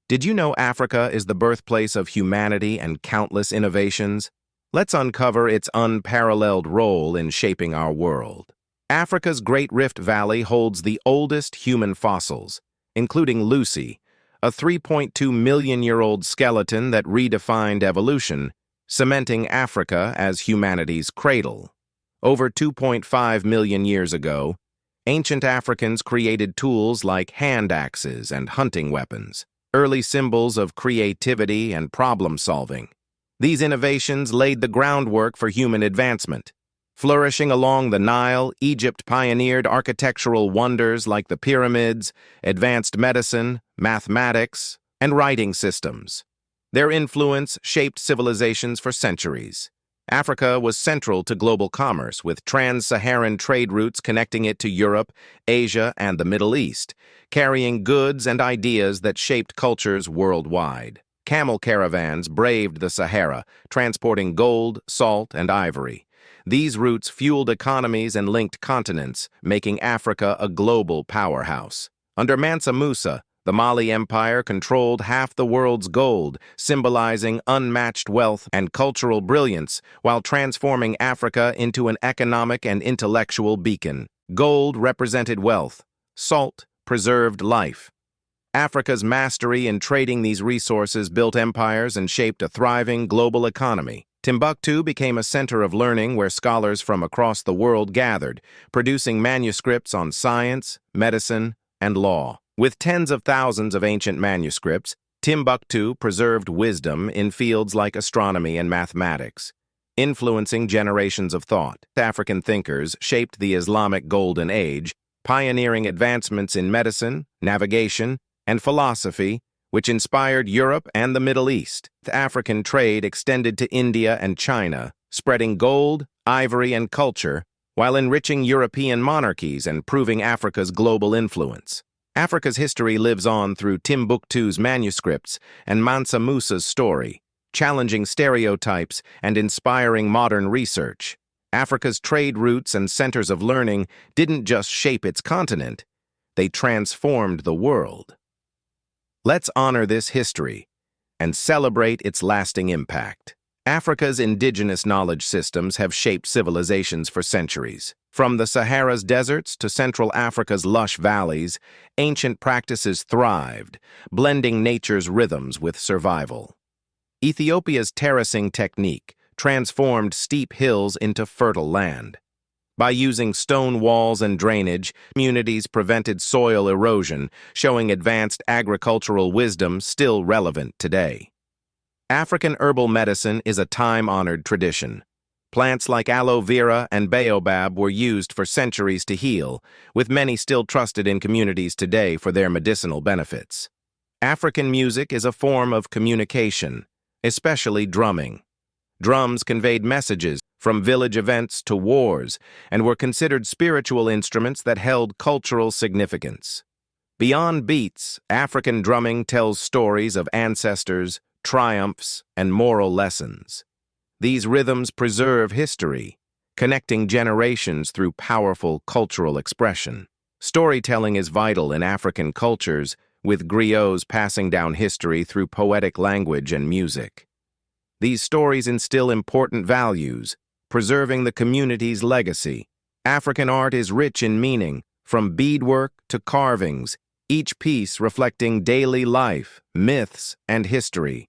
Did you know Africa is the birthplace of humanity and countless innovations? Let's uncover its unparalleled role in shaping our world. Africa's Great Rift Valley holds the oldest human fossils, including Lucy, a 3.2 million-year-old skeleton that redefined evolution, cementing Africa as humanity's cradle. Over 2.5 million years ago, ancient Africans created tools like hand axes and hunting weapons, early symbols of creativity and problem-solving. These innovations laid the groundwork for human advancement. Flourishing along the Nile, Egypt pioneered architectural wonders like the pyramids, advanced medicine, mathematics, and writing systems. Their influence shaped civilizations for centuries. Africa was central to global commerce, with trans-Saharan trade routes connecting it to Europe, Asia, and the Middle East, carrying goods and ideas that shaped cultures worldwide. Camel caravans braved the Sahara, transporting gold, salt, and ivory. These routes fueled economies and linked continents, making Africa a global powerhouse. Under Mansa Musa, the Mali Empire controlled half the world's gold, symbolizing unmatched wealth and cultural brilliance, while transforming Africa into an economic and intellectual beacon. Gold represented wealth. Salt preserved life. Africa's mastery in trading these resources built empires and shaped a thriving global economy. Timbuktu became a center of learning where scholars from across the world gathered, producing manuscripts on science, medicine, and law. With tens of thousands of ancient manuscripts, Timbuktu preserved wisdom in fields like astronomy and mathematics, influencing generations of thought. African thinkers shaped the Islamic Golden Age, pioneering advancements in medicine, navigation, and philosophy, which inspired Europe and the Middle East. African trade extended to India and China, spreading gold, ivory, and culture, while enriching European monarchies and proving Africa's global influence. Africa's history lives on through Timbuktu's manuscripts and Mansa Musa's story, challenging stereotypes and inspiring modern research. Africa's trade routes and centers of learning didn't just shape its continent, they transformed the world. Let's honor this history and celebrate its lasting impact. Africa's indigenous knowledge systems have shaped civilizations for centuries. From the Sahara's deserts to Central Africa's lush valleys, ancient practices thrived, blending nature's rhythms with survival. Ethiopia's terracing technique transformed steep hills into fertile land. By using stone walls and drainage, communities prevented soil erosion, showing advanced agricultural wisdom still relevant today. African herbal medicine is a time-honored tradition. Plants like aloe vera and baobab were used for centuries to heal, with many still trusted in communities today for their medicinal benefits. African music is a form of communication, especially drumming. Drums conveyed messages from village events to wars and were considered spiritual instruments that held cultural significance. Beyond beats, African drumming tells stories of ancestors, triumphs, and moral lessons. These rhythms preserve history, connecting generations through powerful cultural expression. Storytelling is vital in African cultures, with griots passing down history through poetic language and music. These stories instill important values, preserving the community's legacy. African art is rich in meaning, from beadwork to carvings, each piece reflecting daily life, myths, and history.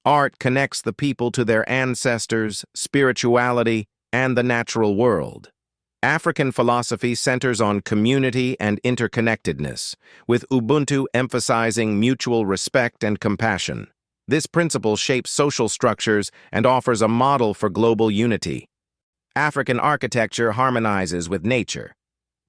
Art connects the people to their ancestors, spirituality, and the natural world. African philosophy centers on community and interconnectedness, with Ubuntu emphasizing mutual respect and compassion. This principle shapes social structures and offers a model for global unity. African architecture harmonizes with nature.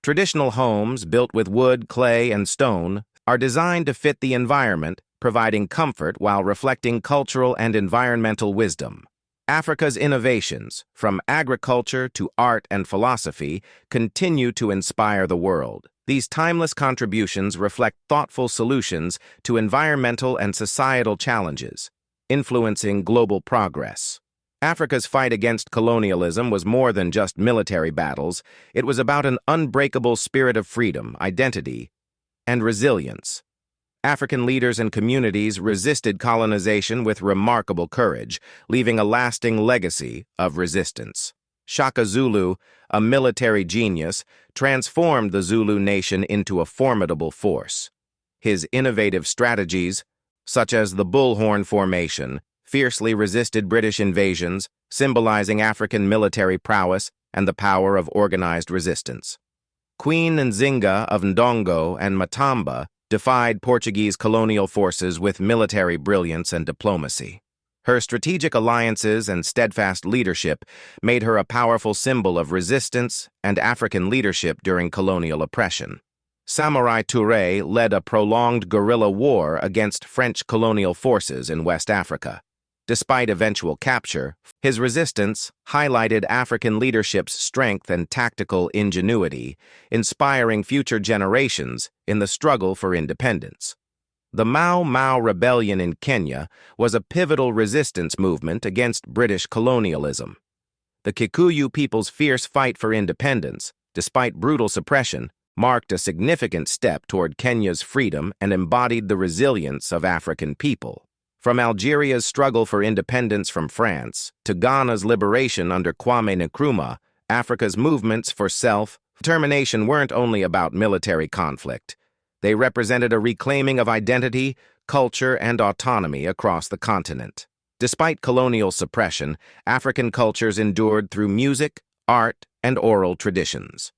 Traditional homes, built with wood, clay, and stone, are designed to fit the environment, providing comfort while reflecting cultural and environmental wisdom. Africa's innovations, from agriculture to art and philosophy, continue to inspire the world. These timeless contributions reflect thoughtful solutions to environmental and societal challenges, influencing global progress. Africa's fight against colonialism was more than just military battles. It was about an unbreakable spirit of freedom, identity, and resilience. African leaders and communities resisted colonization with remarkable courage, leaving a lasting legacy of resistance. Shaka Zulu, a military genius, transformed the Zulu nation into a formidable force. His innovative strategies, such as the bullhorn formation, fiercely resisted British invasions, symbolizing African military prowess and the power of organized resistance. Queen Nzinga of Ndongo and Matamba defied Portuguese colonial forces with military brilliance and diplomacy. Her strategic alliances and steadfast leadership made her a powerful symbol of resistance and African leadership during colonial oppression. Samurai Touré led a prolonged guerrilla war against French colonial forces in West Africa. Despite eventual capture, his resistance highlighted African leadership's strength and tactical ingenuity, inspiring future generations in the struggle for independence. The Mau Mau Rebellion in Kenya was a pivotal resistance movement against British colonialism. The Kikuyu people's fierce fight for independence, despite brutal suppression, marked a significant step toward Kenya's freedom and embodied the resilience of African people. From Algeria's struggle for independence from France to Ghana's liberation under Kwame Nkrumah, Africa's movements for self-determination weren't only about military conflict. They represented a reclaiming of identity, culture, and autonomy across the continent. Despite colonial suppression, African cultures endured through music, art, and oral traditions.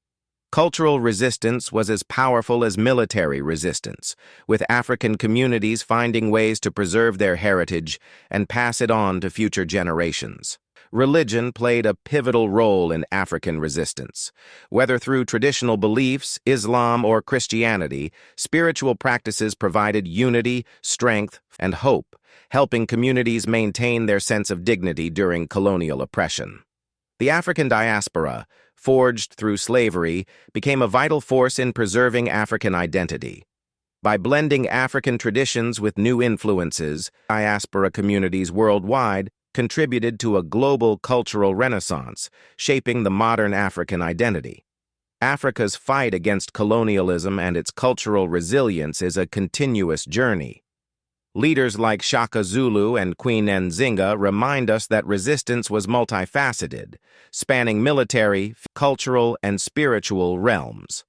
Cultural resistance was as powerful as military resistance, with African communities finding ways to preserve their heritage and pass it on to future generations. Religion played a pivotal role in African resistance. Whether through traditional beliefs, Islam, or Christianity, spiritual practices provided unity, strength, and hope, helping communities maintain their sense of dignity during colonial oppression. The African diaspora, forged through slavery, became a vital force in preserving African identity. By blending African traditions with new influences, diaspora communities worldwide contributed to a global cultural renaissance, shaping the modern African identity. Africa's fight against colonialism and its cultural resilience is a continuous journey. Leaders like Shaka Zulu and Queen Nzinga remind us that resistance was multifaceted, spanning military, cultural, and spiritual realms.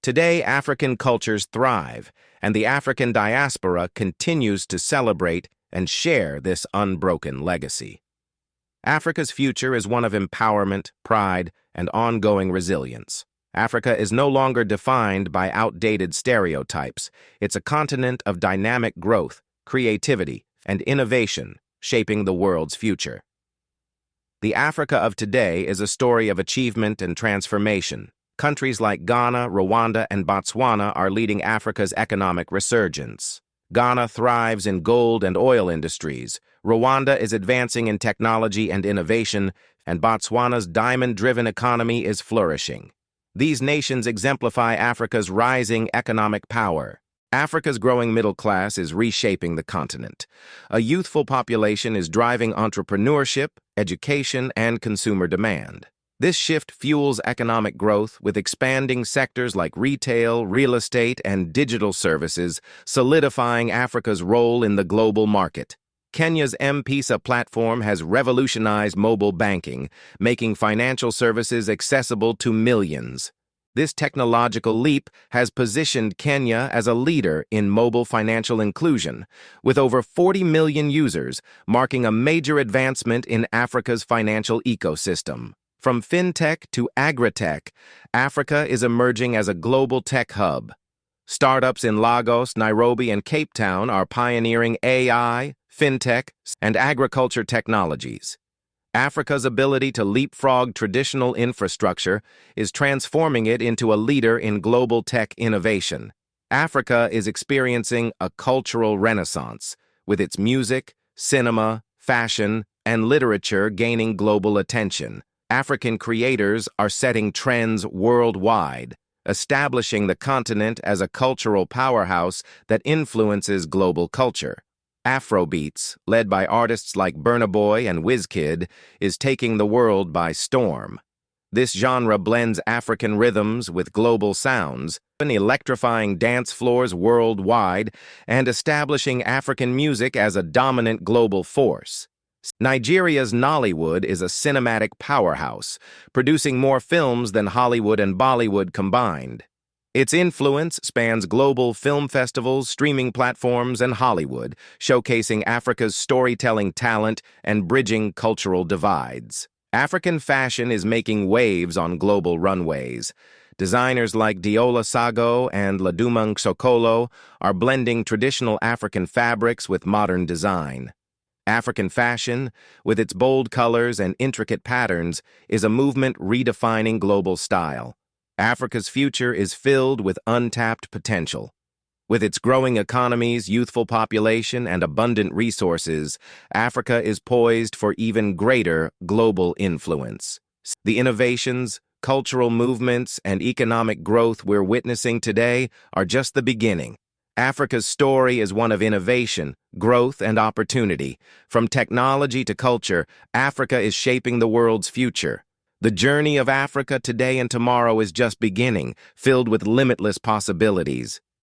Today, African cultures thrive, and the African diaspora continues to celebrate and share this unbroken legacy. Africa's future is one of empowerment, pride, and ongoing resilience. Africa is no longer defined by outdated stereotypes. It's a continent of dynamic growth, creativity, and innovation, shaping the world's future. The Africa of today is a story of achievement and transformation. Countries like Ghana, Rwanda, and Botswana are leading Africa's economic resurgence. Ghana thrives in gold and oil industries, Rwanda is advancing in technology and innovation, and Botswana's diamond-driven economy is flourishing. These nations exemplify Africa's rising economic power. Africa's growing middle class is reshaping the continent. A youthful population is driving entrepreneurship, education, and consumer demand. This shift fuels economic growth with expanding sectors like retail, real estate, and digital services, solidifying Africa's role in the global market. Kenya's M-Pesa platform has revolutionized mobile banking, making financial services accessible to millions. This technological leap has positioned Kenya as a leader in mobile financial inclusion, with over 40 million users, marking a major advancement in Africa's financial ecosystem. From fintech to agritech, Africa is emerging as a global tech hub. Startups in Lagos, Nairobi, and Cape Town are pioneering AI, fintech, and agriculture technologies. Africa's ability to leapfrog traditional infrastructure is transforming it into a leader in global tech innovation. Africa is experiencing a cultural renaissance, with its music, cinema, fashion, and literature gaining global attention. African creators are setting trends worldwide, establishing the continent as a cultural powerhouse that influences global culture. Afrobeats, led by artists like Burna Boy and Wizkid, is taking the world by storm. This genre blends African rhythms with global sounds, electrifying dance floors worldwide and establishing African music as a dominant global force. Nigeria's Nollywood is a cinematic powerhouse, producing more films than Hollywood and Bollywood combined. Its influence spans global film festivals, streaming platforms, and Hollywood, showcasing Africa's storytelling talent and bridging cultural divides. African fashion is making waves on global runways. Designers like Diola Sago and Ladumang Sokolo are blending traditional African fabrics with modern design. African fashion, with its bold colors and intricate patterns, is a movement redefining global style. Africa's future is filled with untapped potential. With its growing economies, youthful population, and abundant resources, Africa is poised for even greater global influence. The innovations, cultural movements, and economic growth we're witnessing today are just the beginning. Africa's story is one of innovation, growth, and opportunity. From technology to culture, Africa is shaping the world's future. The journey of Africa today and tomorrow is just beginning, filled with limitless possibilities.